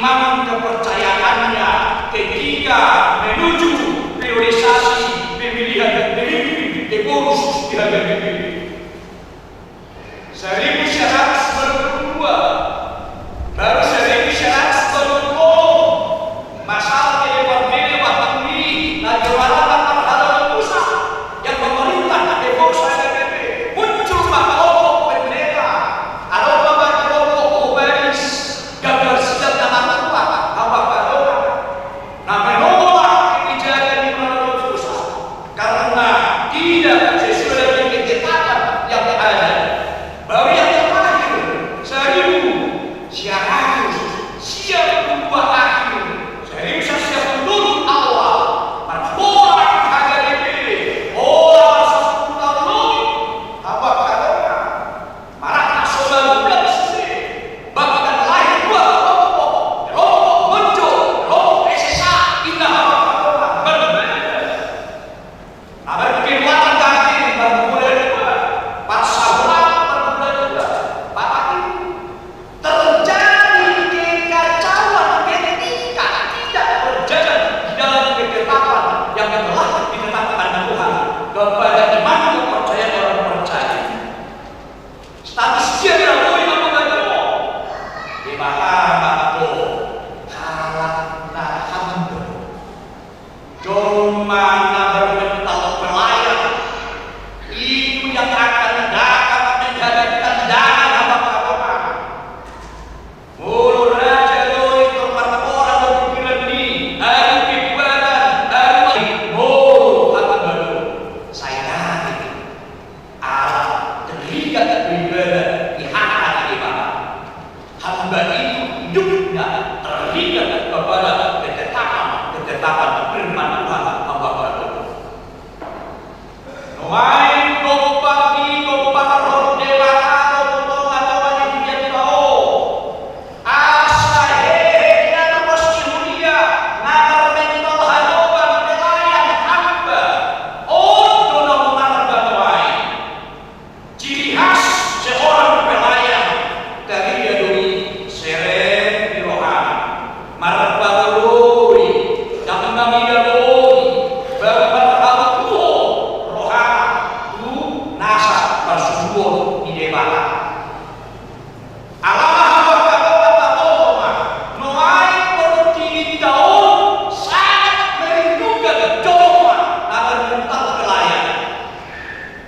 iman kepercayaannya ketika menuju priorisasi pemilihan pemimpin di kursus di hadapan PBB. 1992 baru 1920 masalah departemen waktu ini lagi walaupun terhadap pusat yang pemerintah di kursus HDP muncul kelompok pendeta ada beberapa kelompok humanis gagal siap dan apa nah menolak kebijakan di menurut pusat karena tidak sesuai dengan ketetapan yang ada. Baru yang terakhir 1000 siap berubah akhir 1000 siap menurut awal orang HDP orang sepuluh tahun apa katanya marah nasional bulan sih bahkan lahir dua kelompok muncul kelompok SSA indah apa berbeda ada keluaran kaki berbeda juga pas sahabat berbeda juga bahkan terjadi kekacauan ketika tidak berjalan di dalam ketetapan yang telah ditetapkan Tuhan kepada iman kepercayaan orang percaya. Status dia adalah yang mengatakan di mana karena hamba cuma bermental pelayan itu yang akan dapat menjadikan dana apa-apa. Mulut raja doi terpantau orang berpikiran ini hari kebuatan hari mulut apa baru saya nanti Allah terikat beribadah di hati di mana hamba itu hidupnya terikat kepada ketetapan firman Tuhan hamba baru. Noai kompak roh dewata roh atau wajib dia tahu asa hehehe pasti mulia nalar mental hadoban nelayan hamba dono marga noai ciri khas seorang pelayan dari dia doi seret di rohani marga doi dan kami doi berharap rohani nasa bersumber di dewata.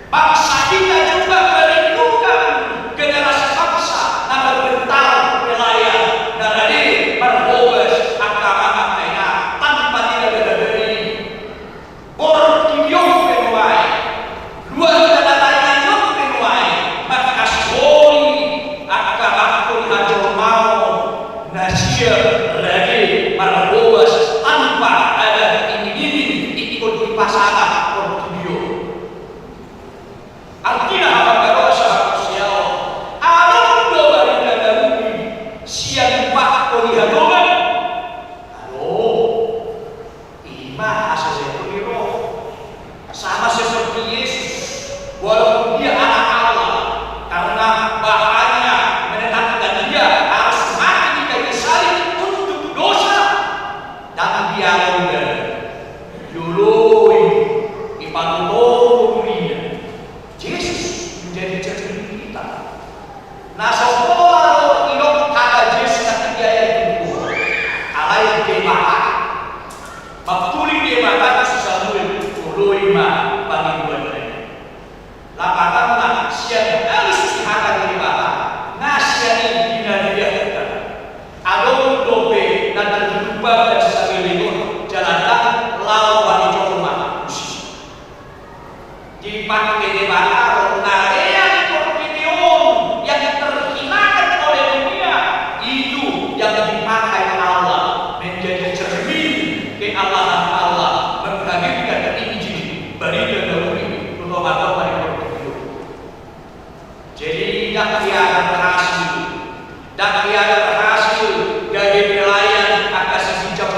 Bangsa kita juga merindukan generasi bangsa yang berbentar pelayan dari berhubungan agama-agama tanpa tidak dari Bordiong penuai luar kedatangan yang penuai maka soli agama pun hajar mau nasir lagi berhubungan tanpa ada ini ikut di pasangan Bordiong. Artinya apa dosa sosial? Alam doa di dalam siang pak polihadoman. Halo, iman asal seperti sama seperti Yesus, walaupun dia anak Allah, karena bahannya menetapkan dia harus mati di kayu salib untuk dosa dan dia udah dulu ipantong Yesus menjadi cermin kita. Nah, sekolah hidup ada Yesus yang dia itu, ala yang dewata, maktuli dewata susah dulu lima bagi dua mereka. Lapatan siang harus dihadap dewata, nasihat ini tidak dibiarkan. Adon dobe dan terjumpa dan sesabelinun jalan lawan di rumah musik. Dipakai dewata ronarea korpinion yang terhinakan oleh dunia itu yang dipakai Allah menjadi cermin kealahan Allah menghadirkan Injil beri dahulu terutama pada korpinion. Jadi tidak tiada berhasil dari pelayan akan sejak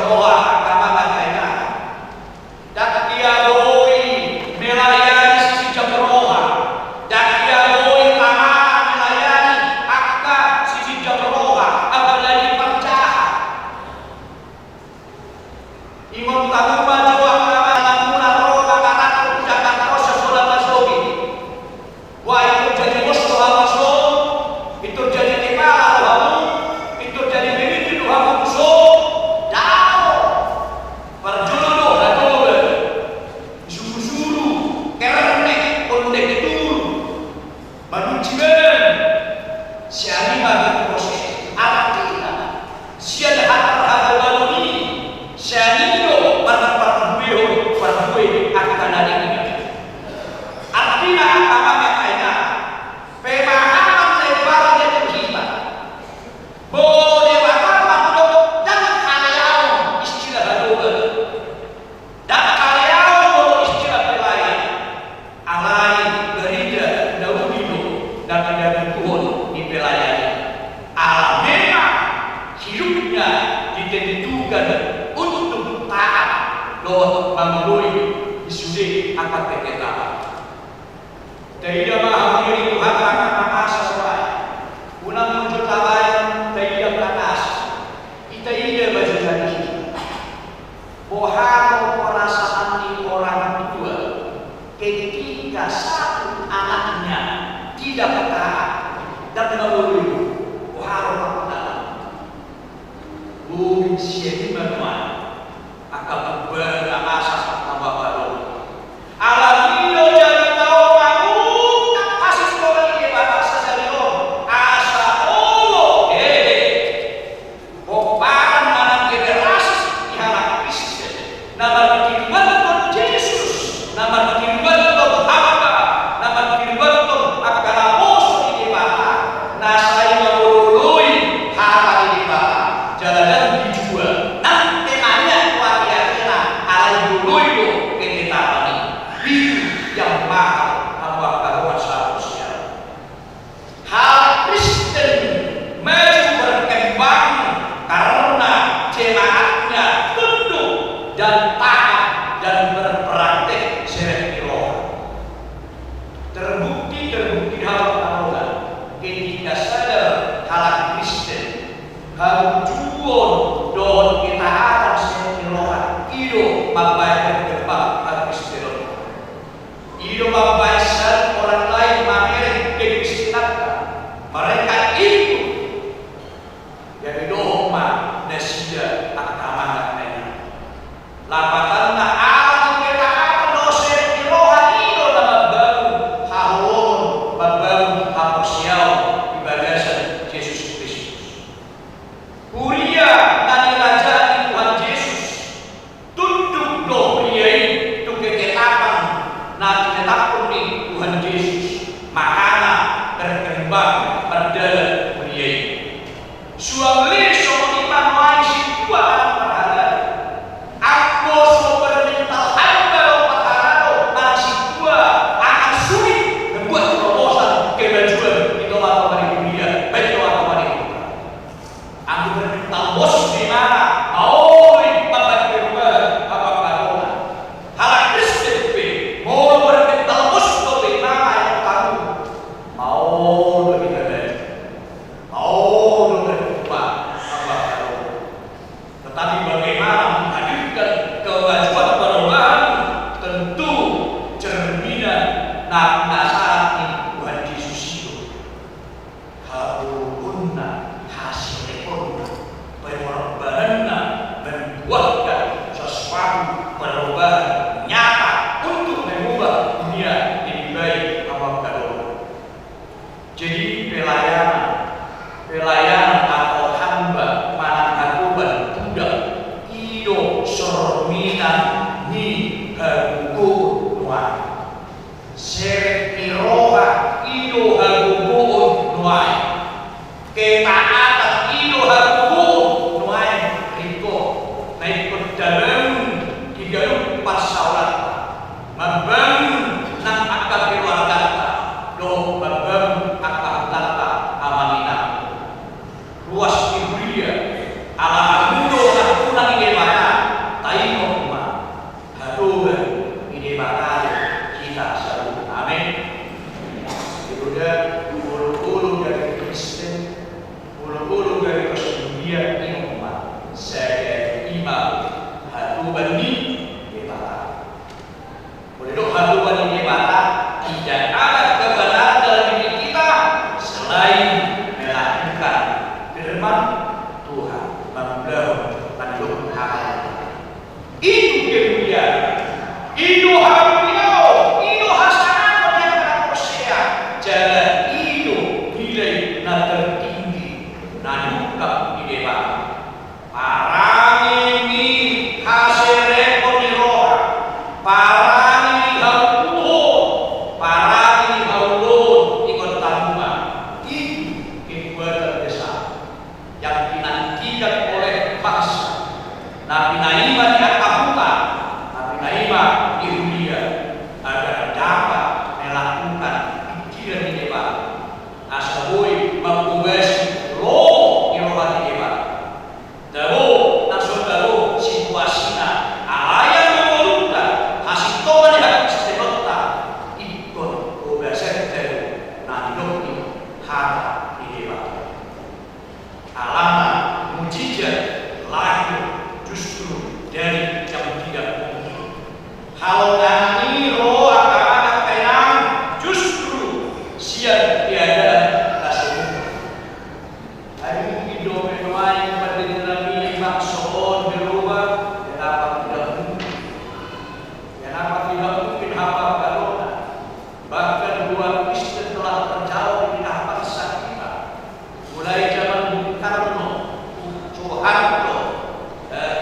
dibutuhkan untuk taat lo memenuhi isude akan kita. Tidak mahamiri Tuhan akan asa soal. Unang muncul tawaran tidak panas. Kita tidak baca janji. Boharo perasaan di orang tua ketika satu anaknya tidak taat dan melalui boharo perasaan. Bumi siapa manuan akan berasa tambah baru. Alam ini jadi tahu kamu kasih sekolah ini bahasa dari lo asa oh bopan mana generasi diharap Kristen nama dikiriman Tuhan Yesus nama dikiriman Tuhan Hamba nama dikiriman Tuhan akan apostol ini bahasa nah saya melalui hal ini bahasa jalanan dijual nanti nanya keluarga alai dulu itu kita ini itu yang mahal apa karuan seharusnya hal Kristen maju berkembang karena jemaatnya tunduk dan taat dan berpraktek sereh roh terbukti hal tahunan ketika sadar hal Kristen hal juon don kita akan sereh roh itu membayar berkembang hal Kristen hidup membaikan orang lain mamerin kebisinatan mereka itu jadi dogma nasida akan lapatan na alam kita akan dosen rohan itu nama baru hawon baru hapusial ibadasan Yesus Kristus Kuria nani raja Tuhan Yesus tunduk doh priai itu keketapan nah ditetapkan nih Tuhan Yesus makana berkembang berdalam priai suami soal iman wajib dua anak perhatian aku soal mental hamba perhatian nasi dua akan sulit membuat terobosan kemajuan itu atau dari dunia baik itu atau dari dunia aku bermental bos di mana mau membuat perubahan apa corona hal Kristen mau bermental bos di mana yang tahu mau lebih baik mau berubah apa tetapi bagaimana menghadirkan kemajuan perubahan tentu cerminan nasaran Tuhan Yesus itu haruna hasil perubahan membuatkan sesuatu perubahan nyata untuk mengubah dunia lebih baik apa kadang jadi pelayanan atau hamba manakakuban budak ido sorminan ni hagugu nuai seret iroha ido hagugu nuai ketaatan ido hagugu nuai riko naik dalam 34 saulat membangun nang akal keluarga do membangun akal tata amanina ruas ibulia ala amudo nakunan ide mana taino kuma haruga ide mana kita selalu amin sudah ulu-ulu dari Kristen ulu-ulu dari dunia ini umat saya imam haruban ini ide mana boleh dong haruban ide mana tidak ada kebenaran dalam diri kita selain melakukan firman Tuhan membangun penduduk hal itu kemudian itu harus itu hasanah yang manusia jalan itu nilai tertinggi nanukap di depan parang ini hasil repot di roh parang ini parang ini ikut tanggungan itu kekuatan besar yang dinantikan oleh bangsa Nabi Naimah di Akabuka Nabi Naimah di dunia agar dapat melakukan pikiran di depan asabui mengubah roh di roh di depan tahu nasional lahir justru dari yang tidak mungkin. Hal ini roh akan penang justru siap tiada kasih. Hari hidup menuai pada dinami maksud berubah dan apa tidak mungkin. Dan apa tidak mungkin apa kalau bahkan dua Kristen telah terjauh di tengah bangsa kita. Mulai zaman Bung Karno, Soeharto,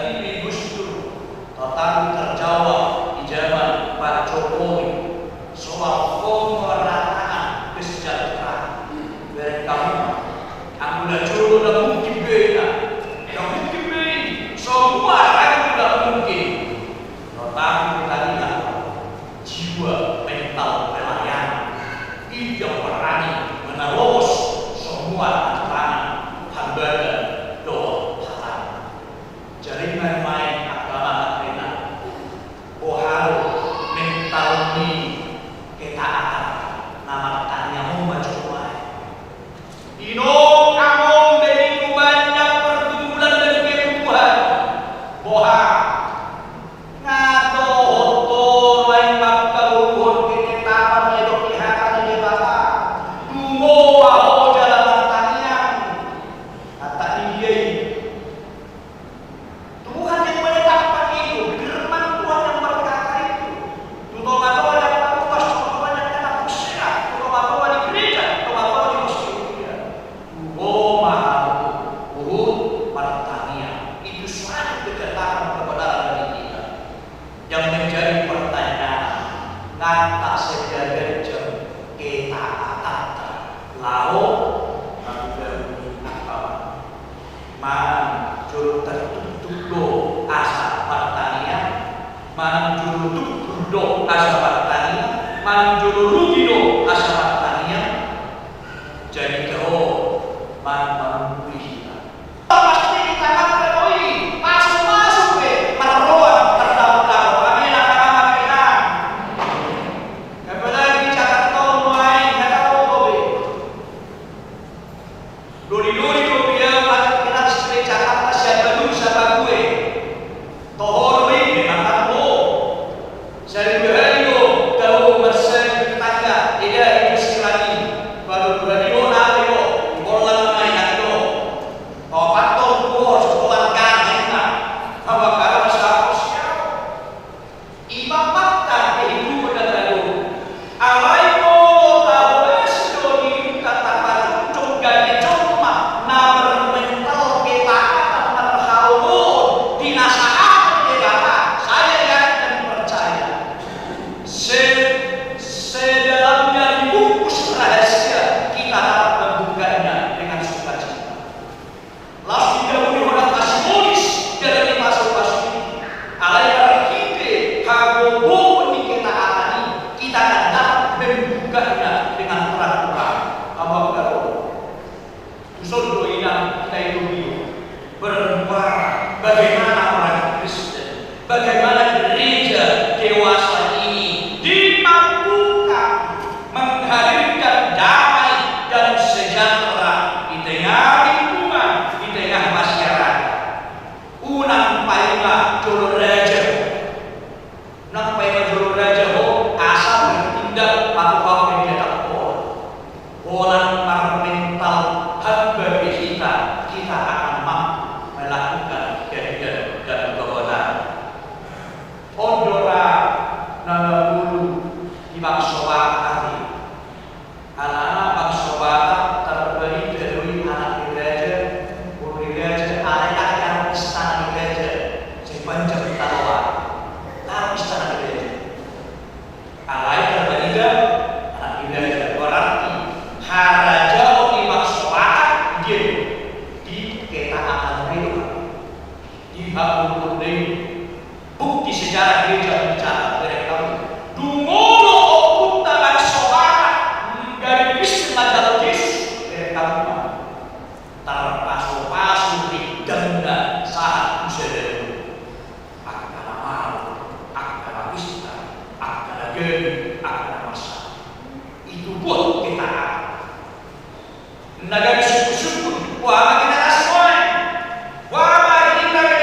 ini Gus Dur, tetapi terjawab di zaman Pak Jokowi soal pemerataan kesejahteraan dari kami. Aku jodoh dah mungkin beda, dah mungkin beda, semua hal tidak mungkin. Tetapi kita lihat jiwa mental pelayanan itu yang berani menerobos semua aturan hambatan doa halal. Jaringan main agama kita, boharo mental ini kita akan nama tanya mau maju main. Inom among begitu banyak pergumulan dan kebutuhan, boha ngado hoto lain bakal luhur ketetapan medok lihat di bata dungo waho jalan pertanian kata dia Tuhan yang menetapkan itu, firman Tuhan yang berkata itu. Tutomato ada parupas, tutomato ada pusera, tutomato di gereja, tutomato di masjid. Oh mahal, pertanian itu suatu ketetapan kebenaran dari kita yang menjadi pertanyaan. Ngata sejajar jam kita kata lau nabi apa man juru tertutup do asa pertanian, man juru tutup do asa pertanian, man juru rugi do asa pertanian. Jadi kau man menemui kita. Pasti kita akan menemui masuk meneruan terdapat kami akan makan. Apalagi Jakarta mulai nggak tahu kopi. Duri kopi yang pakai kita seperti Jakarta siapa dulu siapa gue. Tohor ini memang lo. Saya berhari kalau masih tetangga tidak itu lagi. Baru berhari nanti bola main itu. Oh patong gua sekolah karena apa kalau siapa iba fakta kehidupan dan lalu alai ko tahu esdo di kata parucung gani cuma namer mental kita akan terhaul di nasahat kita saya yakin dan percaya sedalamnya dibungkus rahasia kita dapat membukanya dengan sukacita. Lalu didahului orang kasimonis dari masuk-masuk ini. Alai kita kagobo kita alani, kita akan dapat membukanya dengan terang-terang. Apa kalau usul doina kita itu bermuara bagaimana orang Kristen, bagaimana gereja dewasa ini dimampukan menghadirkan damai dan sejahtera di tengah lingkungan, di tengah masyarakat. Unang paima juru raja, unang paima juru raja ho asal bertindak patuh mencetak bola mental hamba kita akan mampu melakukan kehidupan dan kebenaran. Ondora nama bulu di bangsa hati. Anak-anak bangsa Batak terberi dari anak gereja, guru gereja, anak yang istana gereja, sepanjang tawa, tahu istana gereja. Alai terberi anak gereja, berarti haraja di bangsa Batak dia di kita akan hidup, di bangun bukti sejarah gereja mencatat dari kami. Dungolo opunta bangsa Batak dari Kristen majalah Yesus dari kami terpasu-pasu di denda saat usia akan amal, akan pista, akan geni, akan masa. Itu buat kita. Nagari suku-suku, wah kita semua, wah kita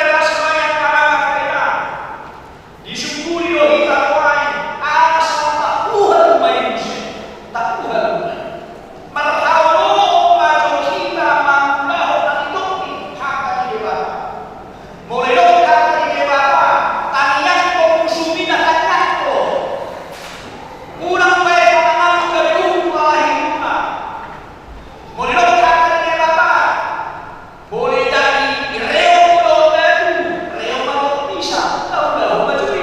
Mulai dong kata di Bapa, tanian ko musumi na tanian ko. Unang baik pangalan dari rumah hidupnya. Mulai dong kata di Bapa, boleh jadi reo mau bisa, tahu baju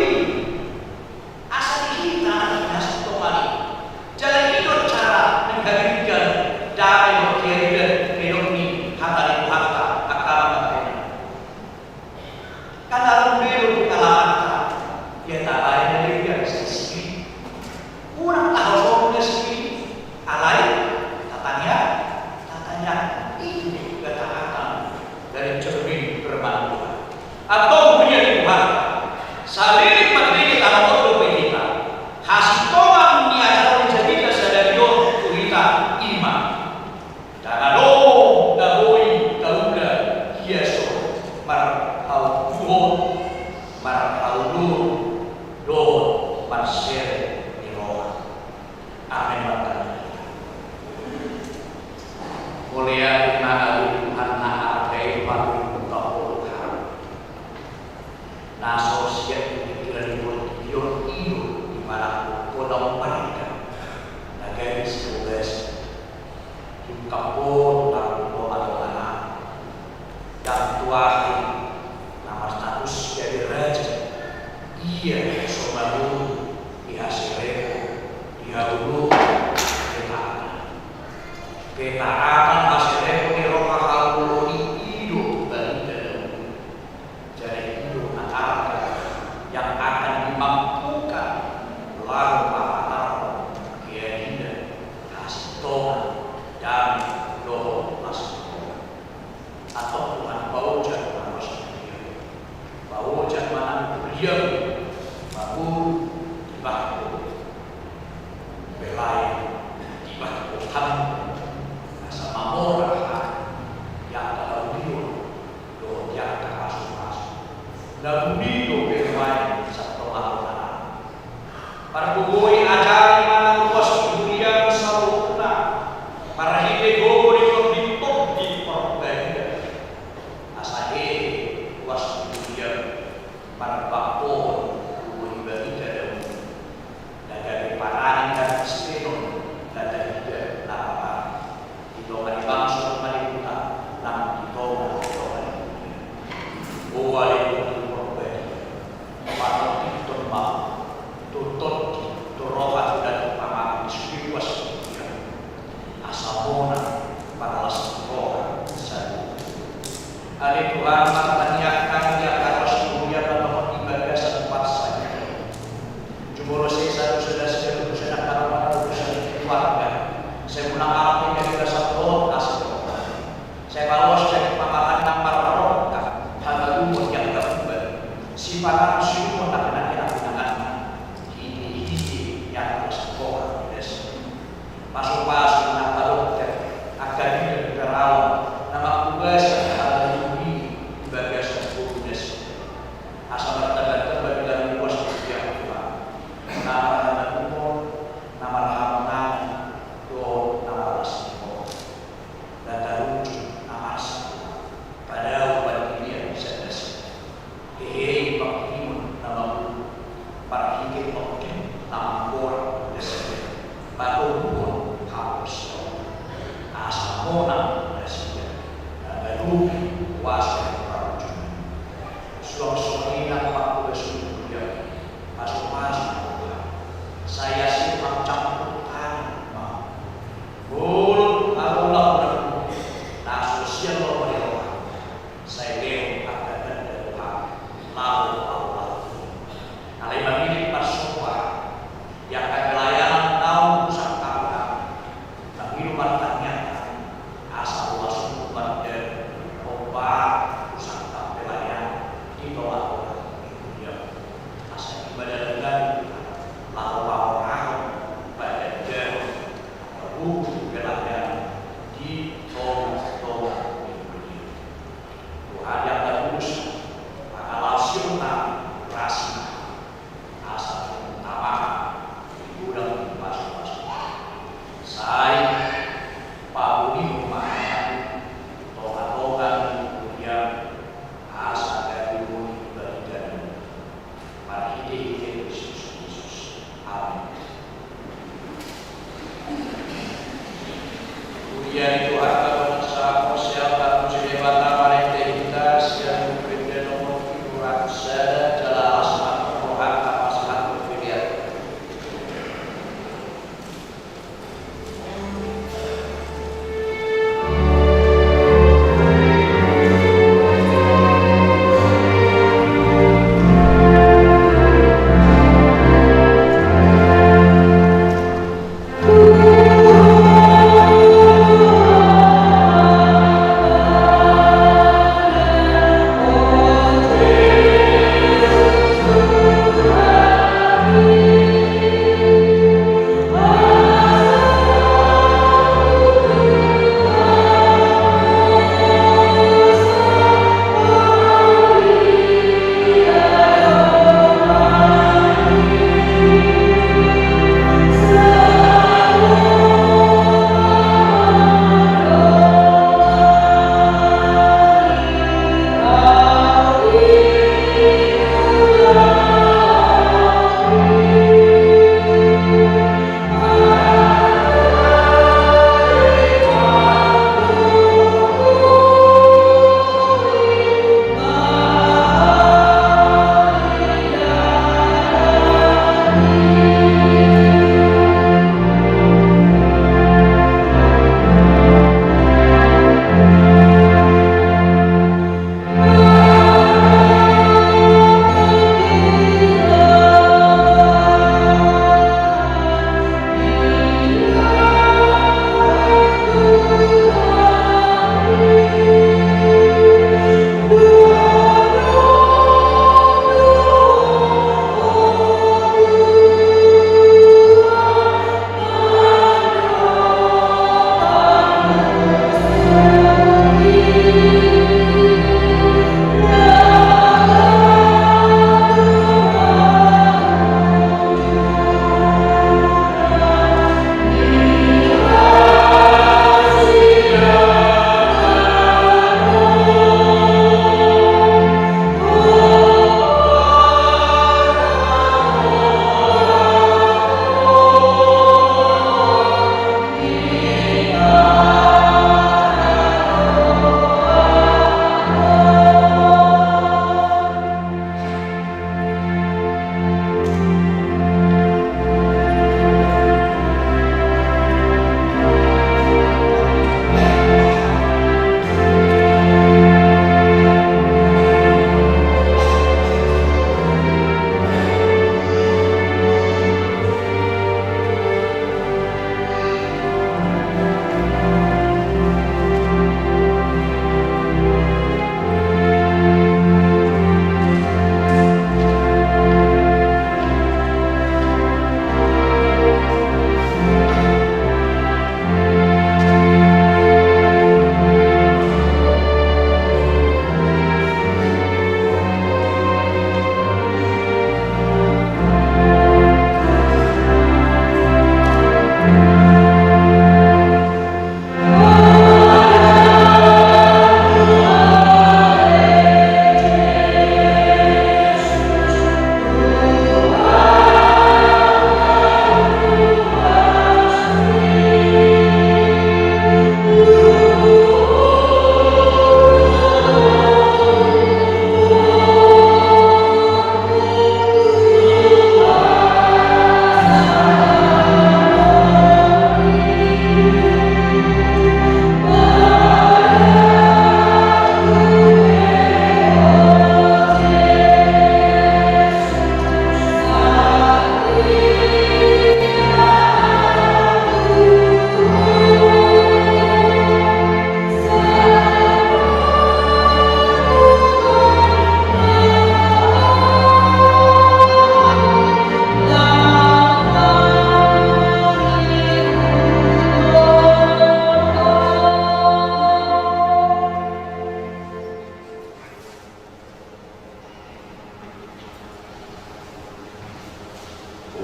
asal kita nasi tomani. Jalan hidup cara menghadirkan damai kehidupan ini harta itu harta akal materi. Karena belum pengalaman dia tak lain dari dia sendiri. Kurang tahu soalnya sendiri. Alai tatanya ini ketaatan dari cermin firman Tuhan. Atau dia Tuhan saling materi kita untuk kita. Hasil Tuhan niajar menjadi kesadaran kita iman. Jangan dong dahoi kauda Yesus marhau Tuhan marhau do marser iroha. Amin makanya. Mulia nabi Tuhan naakai paling utapuluhan. Naso siap pikiran ibu di mana kodam mereka. Nagai sebuah kampung atau anak dan tuahi nama status jadi raja dia sobaru dihasilkan dihulu ketaatan hasilnya di roh halu hidup dari dalam jadi hidup anak yang akan dimampukan lalu apa dia tidak hasil Tuhan dan doa masuk atau Tuhan bau jangan masuk bau jangan beliau bau dibahku belai dibahku tamu sama orang yang kalau do yang tak masuk lalu do belai satu malam para bugoi ajari mana luas dunia selalu para hidup gogo di perbeda asal luas dunia para bakor gogo bagi dalam dari parahan dan istinon dan dari nama di doa di bangsa mari kita nam di doa gogo di perbeda para itu mau tutup rohat dan paman luas asamona para lasroh saya. Hari Tuhan menanyakan dia harus mulia pada ibadah sempat saja. Jumlah saya sudah sudah kawan keluarga. Saya pulang alam dari kesatuan asal. Saya bawa dari pamakan nomor roka. Hal umur yang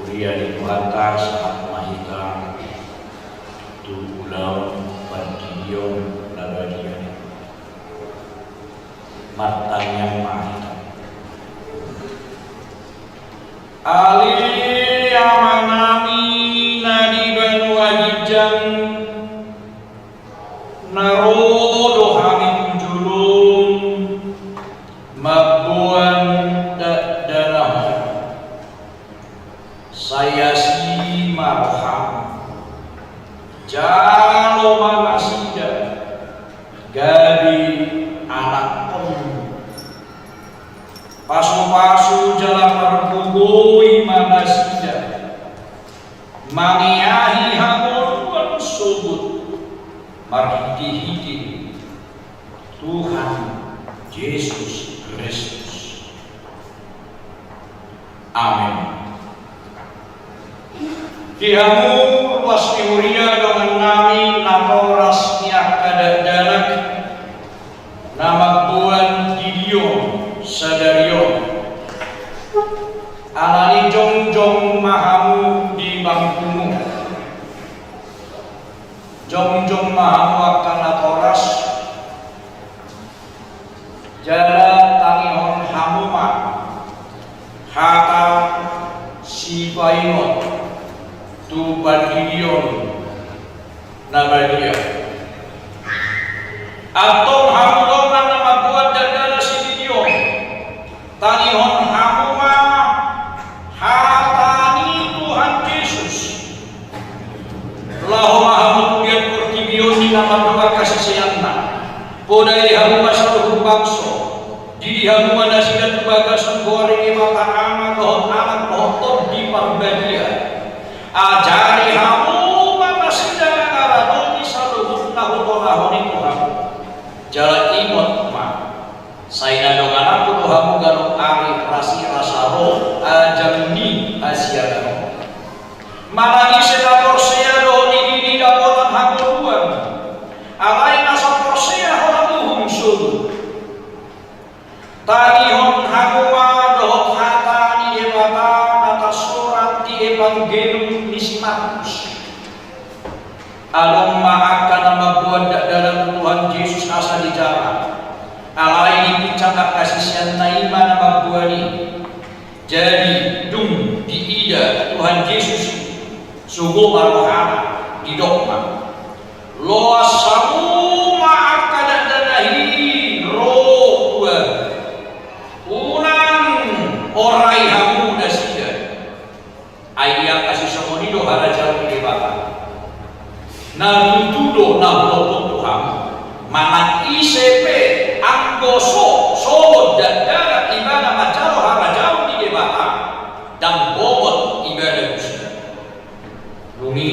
Uria di Tuanta saat mahika tu ulau pandion labadian matang yang mahika ali amanami nadi banu wajijang narodo hamid julung mabuan dalam saya si marham jalo manasida gadi anak pun pasu-pasu jala pergugui manasida mangiahi hamuruan subut marhidi-hidi Tuhan Yesus Kristus. Amin. Dihamu ruas Uria dengan nami naporas niak kadadanak nama buan Gideon Sadarion alani jong-jong mahamu di bangkumu jong-jong mahamu akan naporas jalan tangihon hamuma hata si painot tu Gideon nama dia atau hamudon nama buat dadala si Gideon tangihon hamuma hatani Tuhan Yesus lahoma hamud lihat Gideon di nama doa kasih sayangna podai hamuma satu bangso jadi hamuma nasidat bagasan goreng mata anak lohot di parbadia ajari hamu maka sidang aradoni saluhut nahuni Tuhan jalan imot ma saya nadong anakku Tuhanmu garuk ari rasi rasaro ajamni asia gano malagi sedapor saya dohoni ini dapotan hamuruan alai nasapor saya horamuhum sulu tanihon hamuma dohot hatani debata atas surat di evangelium Markus alum ma'akan nama buat dalam Tuhan Yesus asa di jalan alai dicangkap kasih sian naima nama buat ini jadi dung diida Tuhan Yesus subuh marohana di dogma loas samu ma'akan danahi roh Tuhan unang orai hamu dasida ayah kasih semoni do harajar di bawah. Na tutudo na blokot Tuhan. Mana ICP anggoso sobot dan darat ibadah macaro harajar di bawah dan bobot ibadah Gusti. Luni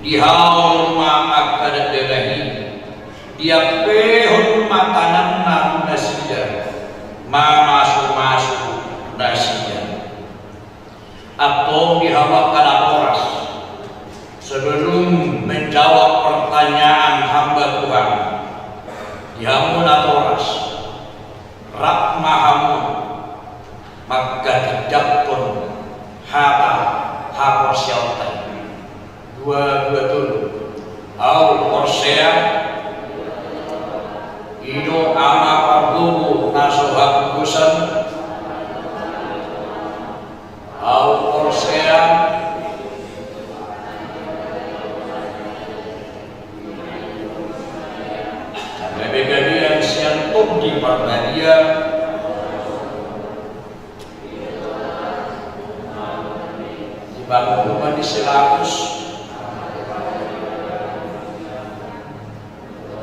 dihaul maaf kada delahi. Dia pehon makanan na nasida. Masuk nasida. Atau dihawakan aporas sebelum menjawab pertanyaan hamba Tuhan dihamun aporas rak mahamun maka tidak pun hata hapor syautan dua dulu au korsea ido ama parbubu nasohak kusan au korsea Begadian siantuk di Parbadia di bangun rumah di Selakus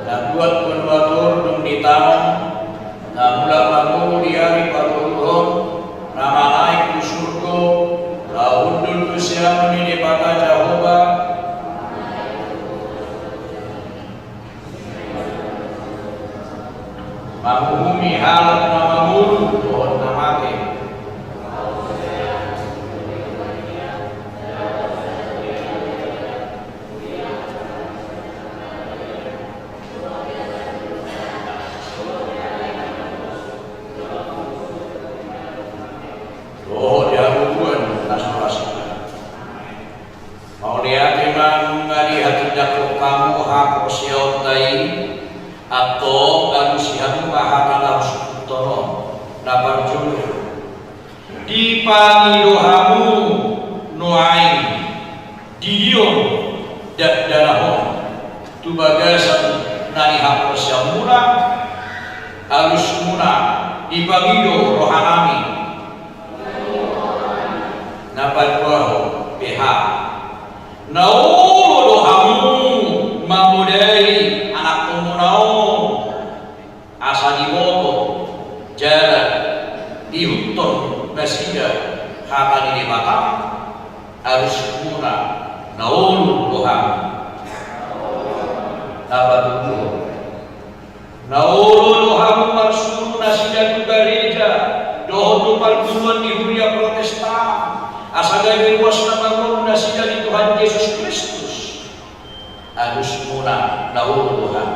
dan buat penwatur dong di taman dan mula bangun di hari paturun nama naik di surga lahundul kusiaman ini baka Jehovah Mahumi hal nama mulu doon namake kabar jodoh di pangidohamu noai didion dan danahon tu bagasan nani hapus yang muna alus muna di pangido rohanami napadwaho PH naulo dohamu mamudai anak pemunau asa dimoto jalan dihuton nasida hakani di mata harus muna naulu doham nabadulo naulu doham marsulu nasida gereja doho perguruan di Huria Protestan asal dari luas nama nasida di Tuhan Yesus Kristus harus muna naulu doham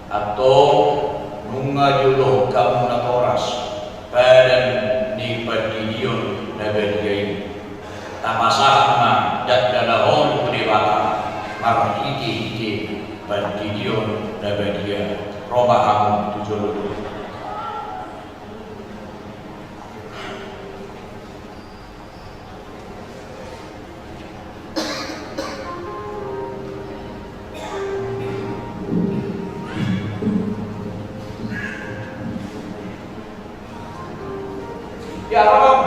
atau nunga jodoh kamu natoras padan ni padidion nabadiyain tamasahna daddanahon kudibata marhiti padidion nabadiya robahamu tujodoh ya Rob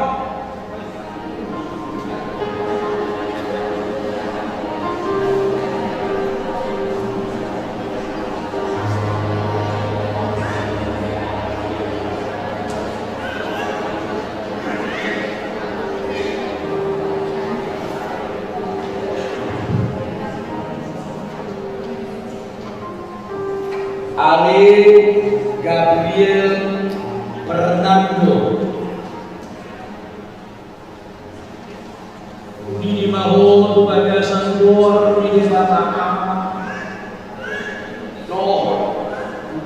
Ale Gabriel Fernando di mahu bagasan luar di batang doh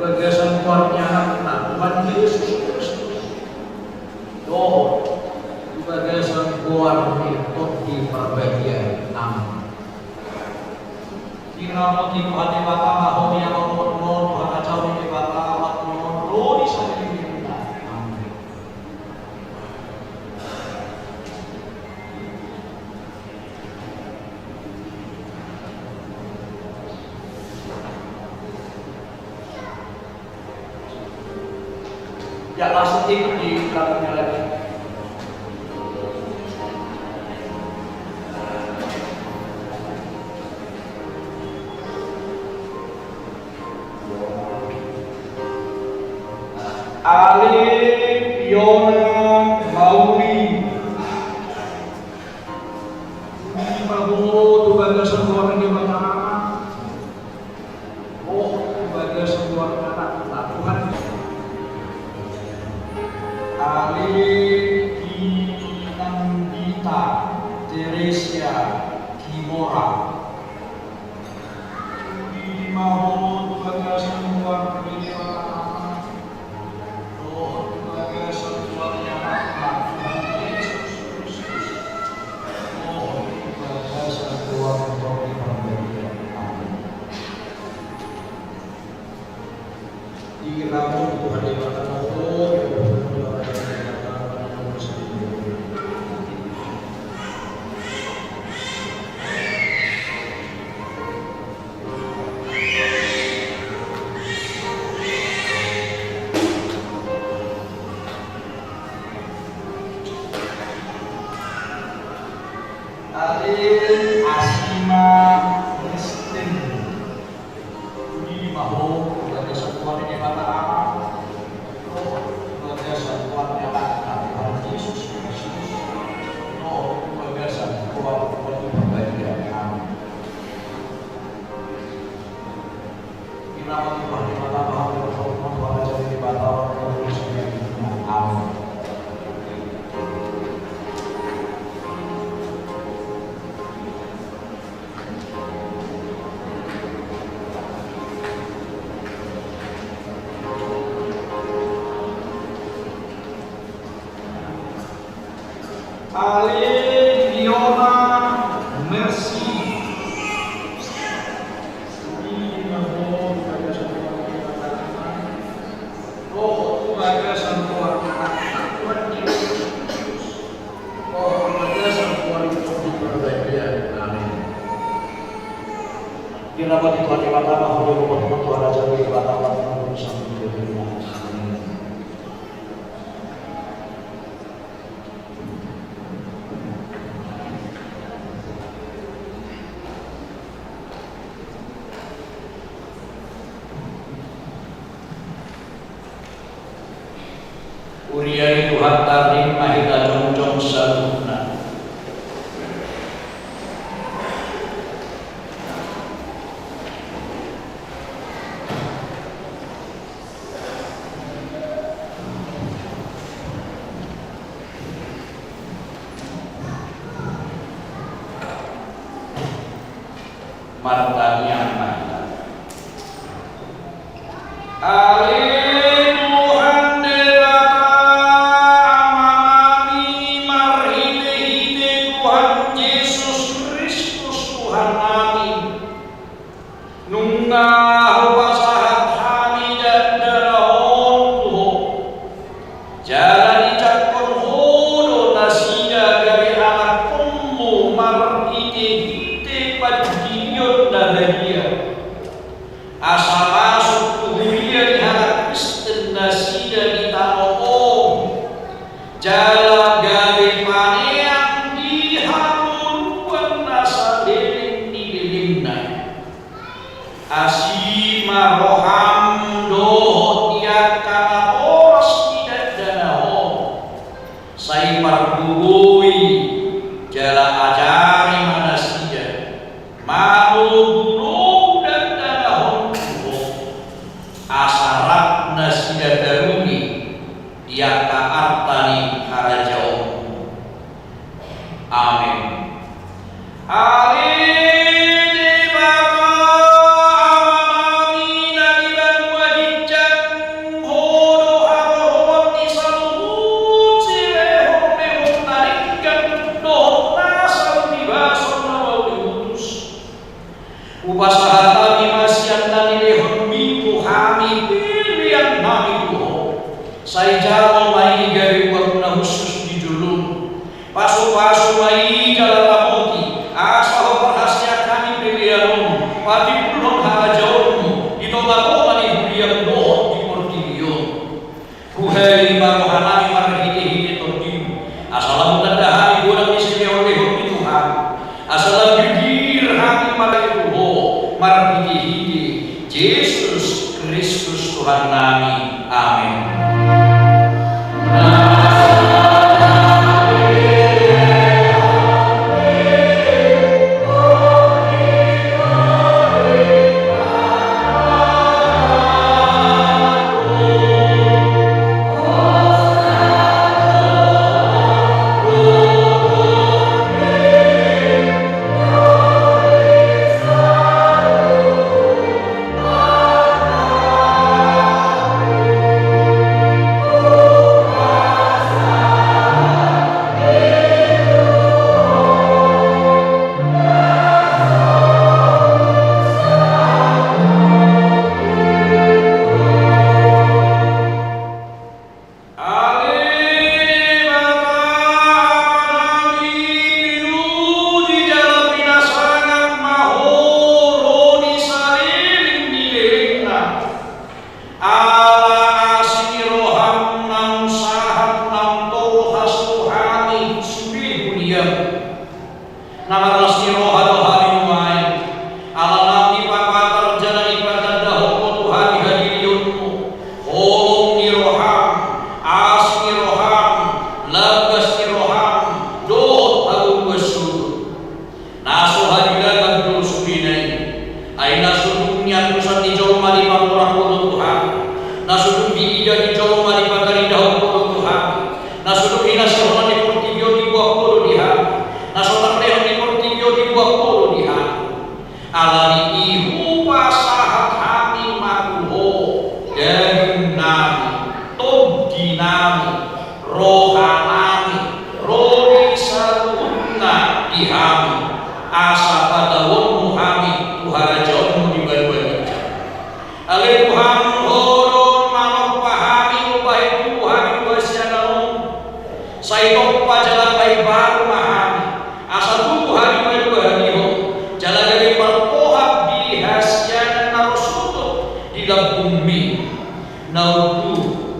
bagasan luarnya anak Tuhan Yesus Kristus doh bagasan luar di perbagian nama kiramo di hati batang mahu yang ngomong hati jauh di batang waktu ngomong di sana di kita amin. Ya langsung ikut di belakangnya lagi. Ale Fiona Mauli ini mahu bagasan luar di mana? Oh, bagasan luar anak Tuhan. Ali Kinandita Teresia Kimora di mahu bagasan luar di mana? Oh, bagasan luarnya anak Yesus Kristus. Oh, bagasan luar di mana? Di ramu Tuhan di mana? Adil Asima Kristen di mahu sebagai satuan ini kata sebagai satuan yang Tuhan Yesus Kristus sebagai satuan perbagian amin. Kiranya Tuhan di mata bahwa Tuhan jadi di mata orang amin. Ale Fiona Mercy ini mahu bagasan luar di mana? Oh Kenapa di Tuhan Dewa Tama Hulu Bapak Tuhan Raja Dewa Tama Hulu Sampai Dewa. Uriani Tuhan taring mahita jongjong saluna. Martanya mahita. Asal masuk kuliah di hati Kristen nasida di tanah jala gawe paneang di halun nasa deling di delingna asima roham doh tiak kana oras tidak danaho sai parbugui jala ajari manasida malu asarat nasida daruni dia artani harajau. Amin. Amin. Bapa amin adiban wajicang hodo harohon nisalun sirehon mehon narikkan dohon nasal dibason nawal diutus upasaha kami masyan tani lehon minggu kami pilihan kami Tuhan saya jalan mai gari warna khusus di julung pasu-pasu mai jalan lamoti asal perhasia kami pilihan pati pulon harajaumu ditolak mani pilihan dohon di portilio kuhai barohanami marhite-hite tordimu asal mutandahani godang disini oleh Tuhan asal bibir hati marhite Tuhan marhite-hite Yesus Kristus Tuhan kami. Amin.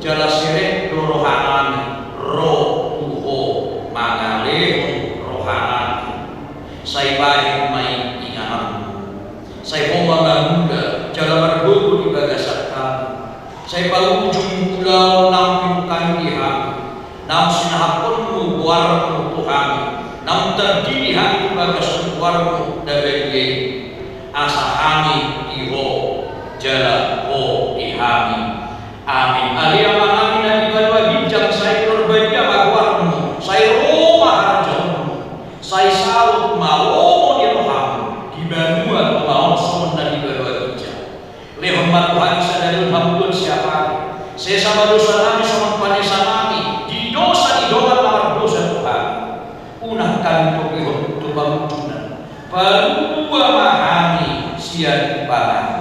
jala sirek do rohanani roh tuho mangalehon rohanani sai baik mai ingahan sai pomba muda jala margogo di bagasatan sai palujung pulau nam pinukan dihan nam sinahaponmu warmu Tuhan nam terdiri hati bagas warmu dabelie asahani iho jala ho ihami amin alia manami nabi badwa bijak sai berbadia magwarmu sai roma harjamu sai salut mawomo di rohamu di banua maon son nabi badwa bijak lehormat Tuhan sadari hamdun siapa sesama dosa kami sama panesa kami di dosa idola lamar dosa Tuhan unah kami pokihon tuba mujunan palua mahami sian ibadah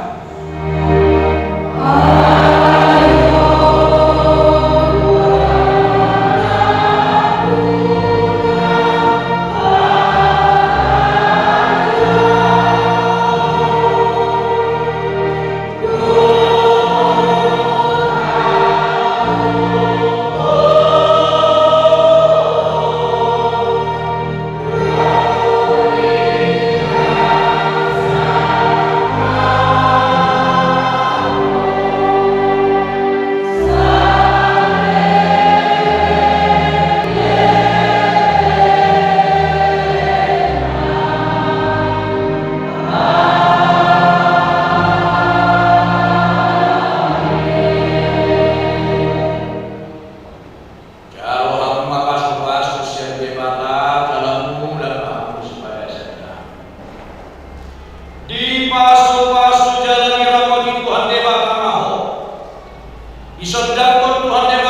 di pasu-pasu jalan irama di Tuhan Deba Kamaho isodakon Tuhan Deba